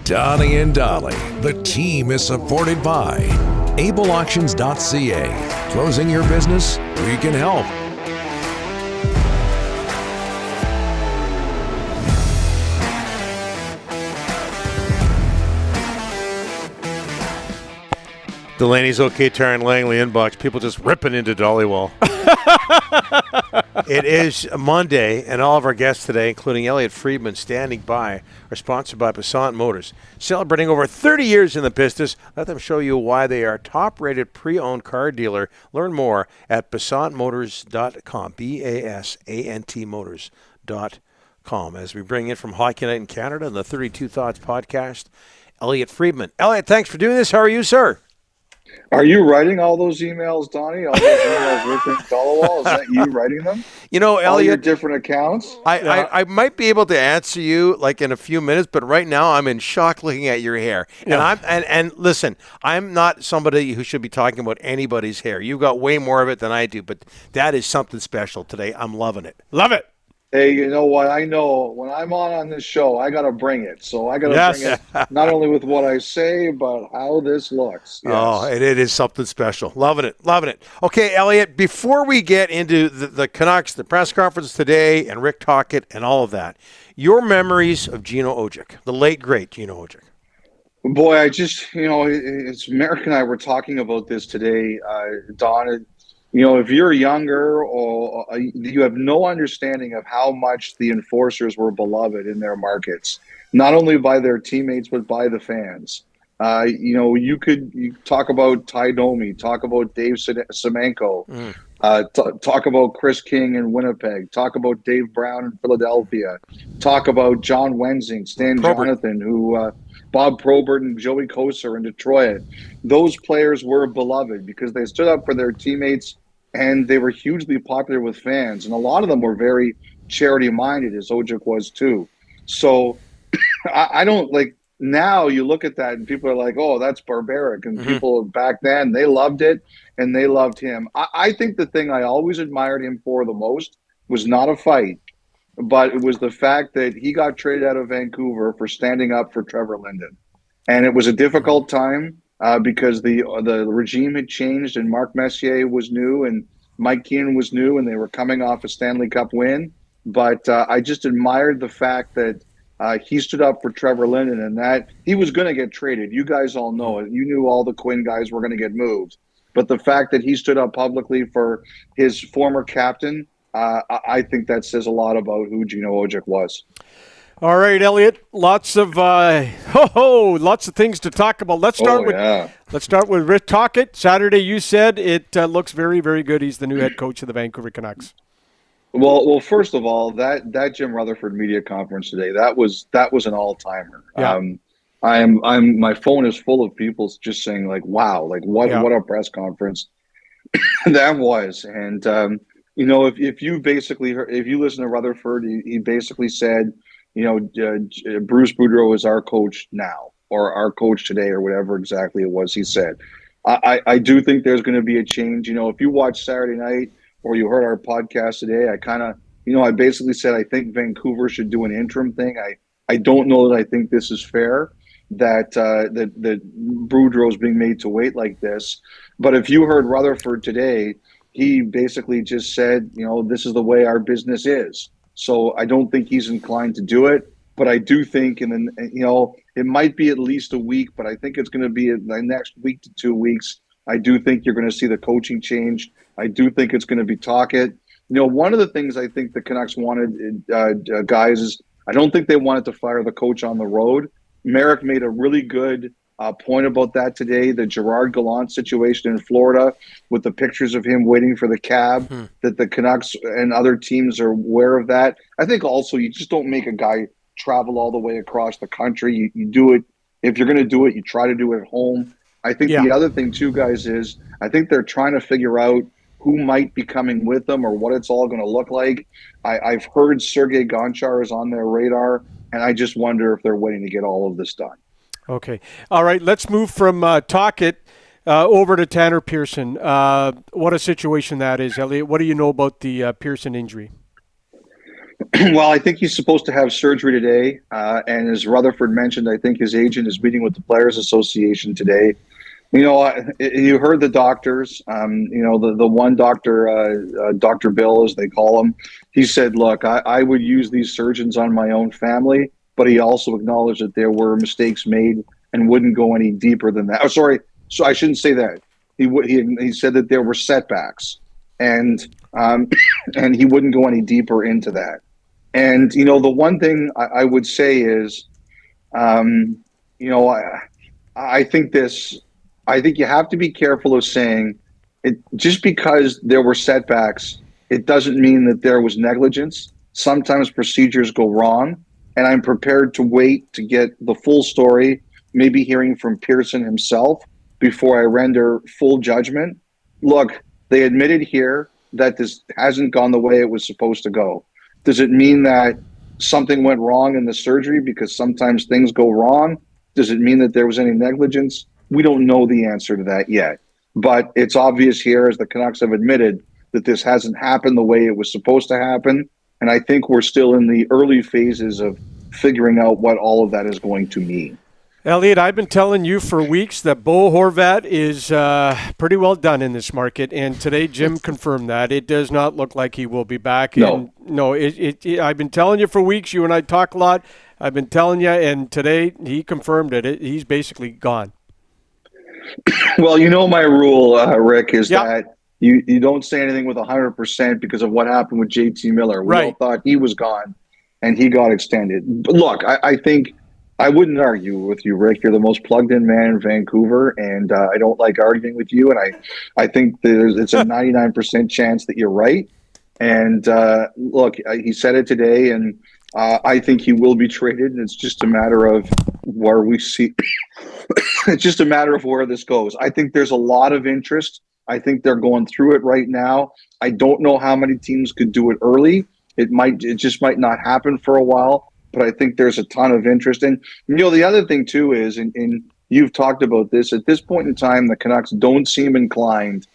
Donnie and Dolly. The team is supported by ableauctions.ca. Closing your business? We can help. Delaney's OK Tar and Langley inbox. People just ripping into Dollywall. It is Monday, and all of our guests today, including Elliotte Friedman, standing by, are sponsored by Passant Motors. Celebrating over 30 years in the business, let them show you why they are top-rated pre-owned car dealer. Learn more at PassantMotors.com, BASANT Motors.com. As we bring in from Hockey Night in Canada and the 32 Thoughts podcast, Elliotte Friedman. Elliotte, thanks for doing this. How are you, sir? Are you writing all those emails, Donnie? All those emails written Dollywall? Is that you writing them? You know, Elliotte, all your different accounts. I might be able to answer you like in a few minutes, but right now I'm in shock looking at your hair. Yeah. And listen, I'm not somebody who should be talking about anybody's hair. You've got way more of it than I do, but that is something special today. I'm loving it. Love it. Hey, you know what? I know when I'm on this show, I got to bring it. So I got to bring it not only with what I say, but how this looks. Yes. Oh, it is something special. Loving it. Loving it. Okay, Elliotte, before we get into the Canucks, the press conference today, and Rick Tocchet and all of that, your memories of Gino Odjick, the late, great Gino Odjick. Boy, I just, it's Merrick and I were talking about this today, Don. If you're younger or you have no understanding of how much the enforcers were beloved in their markets, not only by their teammates, but by the fans. You talk about Ty Domi, talk about Dave Semenko, talk about Chris King in Winnipeg, talk about Dave Brown in Philadelphia, talk about John Wensing, Stan Jonathan, Bob Probert and Joey Kosar in Detroit. Those players were beloved because they stood up for their teammates. And they were hugely popular with fans. And a lot of them were very charity-minded, as Odjick was too. So I don't now you look at that and people are like, oh, that's barbaric. And people back then, they loved it and they loved him. I think the thing I always admired him for the most was not a fight, but it was the fact that he got traded out of Vancouver for standing up for Trevor Linden. And it was a difficult time. Because the regime had changed and Mark Messier was new and Mike Keenan was new and they were coming off a Stanley Cup win. But I just admired the fact that he stood up for Trevor Linden and that he was going to get traded. You guys all know it. You knew all the Quinn guys were going to get moved. But the fact that he stood up publicly for his former captain, I think that says a lot about who Gino Odjick was. All right, Elliotte. Lots of things to talk about. Let's start with Rick Tocchet. Saturday, you said it looks very, very good. He's the new head coach of the Vancouver Canucks. Well, first of all, that Jim Rutherford media conference today, that was an all-timer. Yeah. My phone is full of people just saying like, wow, like what a press conference that was. And if you listen to Rutherford, he basically said, Bruce Boudreau is our coach now, or our coach today, or whatever exactly it was he said. I do think there's going to be a change. If you watch Saturday night or you heard our podcast today, I basically said I think Vancouver should do an interim thing. I don't know that I think this is fair that Boudreau is being made to wait like this. But if you heard Rutherford today, he basically just said, this is the way our business is. So I don't think he's inclined to do it, but I do think, it might be at least a week, but I think it's going to be the next week to 2 weeks. I do think you're going to see the coaching change. I do think it's going to be Tocchet. One of the things I think the Canucks wanted, guys, is I don't think they wanted to fire the coach on the road. Merrick made a really good point about that today, the Gerard Gallant situation in Florida with the pictures of him waiting for the cab, that the Canucks and other teams are aware of that. I think also you just don't make a guy travel all the way across the country. You do it, if you're going to do it, you try to do it at home. I think the other thing too, guys, is I think they're trying to figure out who might be coming with them or what it's all going to look like. I've heard Sergei Gonchar is on their radar, and I just wonder if they're waiting to get all of this done. Okay. All right. Let's move from Tocchet over to Tanner Pearson. What a situation that is, Elliotte. What do you know about the Pearson injury? Well, I think he's supposed to have surgery today. And as Rutherford mentioned, I think his agent is meeting with the Players Association today. You heard the doctors, the one doctor, Dr. Bill, as they call him. He said, look, I would use these surgeons on my own family, but he also acknowledged that there were mistakes made and wouldn't go any deeper than that. Oh, sorry. So I shouldn't say that. He said that there were setbacks and he wouldn't go any deeper into that. And, the one thing I would say is, I think you have to be careful of saying it just because there were setbacks, it doesn't mean that there was negligence. Sometimes procedures go wrong, and I'm prepared to wait to get the full story, maybe hearing from Pearson himself before I render full judgment. Look, they admitted here that this hasn't gone the way it was supposed to go. Does it mean that something went wrong in the surgery because sometimes things go wrong? Does it mean that there was any negligence? We don't know the answer to that yet. But it's obvious here, as the Canucks have admitted, that this hasn't happened the way it was supposed to happen. And I think we're still in the early phases of figuring out what all of that is going to mean. Elliotte, I've been telling you for weeks that Bo Horvat is pretty well done in this market, and today Jim confirmed that. It does not look like he will be back. No. I've been telling you for weeks. You and I talk a lot. I've been telling you, and today he confirmed it. He's basically gone. Well, my rule, Rick, is that you don't say anything with 100% because of what happened with JT Miller. We all thought he was gone, and he got extended. But look, I think I wouldn't argue with you, Rick. You're the most plugged-in man in Vancouver, and I don't like arguing with you. And I think it's a 99% chance that you're right. And look, he said it today, and I think he will be traded. And it's just a matter of where we see. It's just a matter of where this goes. I think there's a lot of interest. I think they're going through it right now. I don't know how many teams could do it early. It just might not happen for a while. But I think there's a ton of interest. And, the other thing, too, is, and you've talked about this, at this point in time, the Canucks don't seem inclined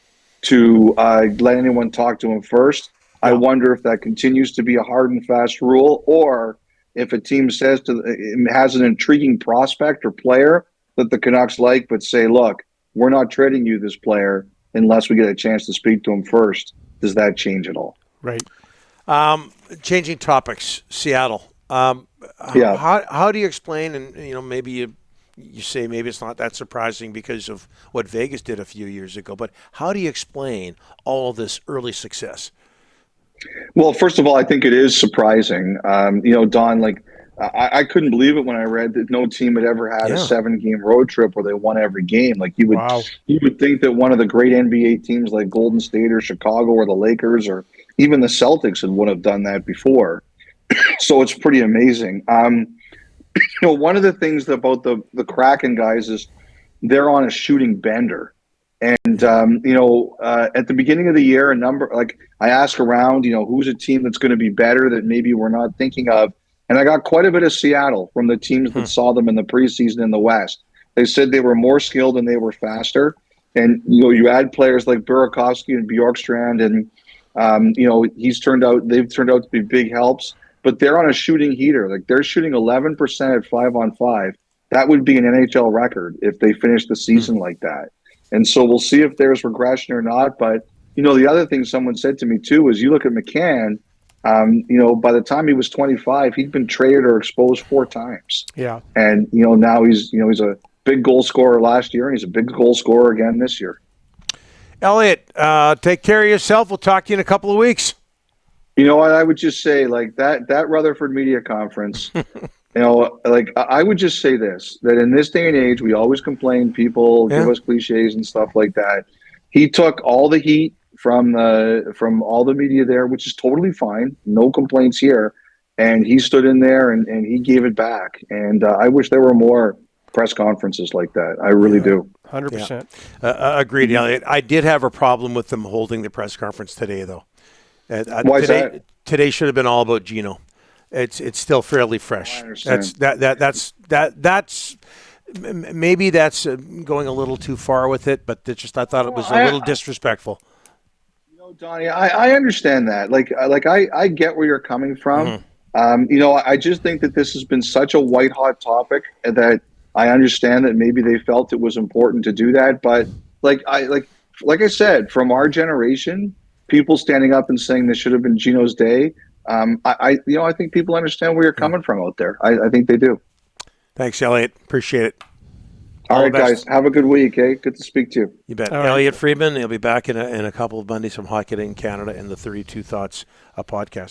to let anyone talk to him first. I wonder if that continues to be a hard and fast rule, or if a team has an intriguing prospect or player that the Canucks like, but say, look, we're not trading you this player unless we get a chance to speak to him first. Does that change at all? Right. Changing topics, Seattle. How do you explain, and maybe you say maybe it's not that surprising because of what Vegas did a few years ago, but how do you explain all this early success? Well, first of all, I think it is surprising. Don, I couldn't believe it when I read that no team had ever had a 7-game road trip where they won every game. You would think that one of the great NBA teams like Golden State or Chicago or the Lakers or even the Celtics would have done that before. So it's pretty amazing. One of the things about the Kraken guys is they're on a shooting bender. And, at the beginning of the year, I ask around, who's a team that's going to be better that maybe we're not thinking of. And I got quite a bit of Seattle from the teams that saw them in the preseason in the West. They said they were more skilled and they were faster. And, you add players like Burakovsky and Bjorkstrand and, they've turned out to be big helps. But they're on a shooting heater. They're shooting 11% at 5-on-5. That would be an NHL record if they finish the season like that. And so we'll see if there's regression or not. But, the other thing someone said to me, too, is you look at McCann, by the time he was 25, he'd been traded or exposed 4 times. Yeah. And, now he's a big goal scorer last year, and he's a big goal scorer again this year. Elliotte, take care of yourself. We'll talk to you in a couple of weeks. You know what? I would just say, that Rutherford media conference, I would just say this, that in this day and age, we always complain, people give us cliches and stuff like that. He took all the heat from all the media there, which is totally fine. No complaints here. And he stood in there and he gave it back. And I wish there were more press conferences like that. I really do. 100%. Agreed, Elliotte. I did have a problem with them holding the press conference today, though. Why is that? Today should have been all about Gino. It's still fairly fresh. I understand. That's maybe that's going a little too far with it, but I thought it was a little disrespectful. Donnie, I understand that. I get where you're coming from. I just think that this has been such a white hot topic that I understand that maybe they felt it was important to do that. But like I said, from our generation, people standing up and saying this should have been Gino's day. I think people understand where you're coming from out there. I think they do. Thanks, Elliotte. Appreciate it. All right, guys. Have a good week. Good to speak to you. You bet. Elliotte Friedman. He'll be back in a couple of Mondays from Hockey in Canada in the 32 Thoughts podcast.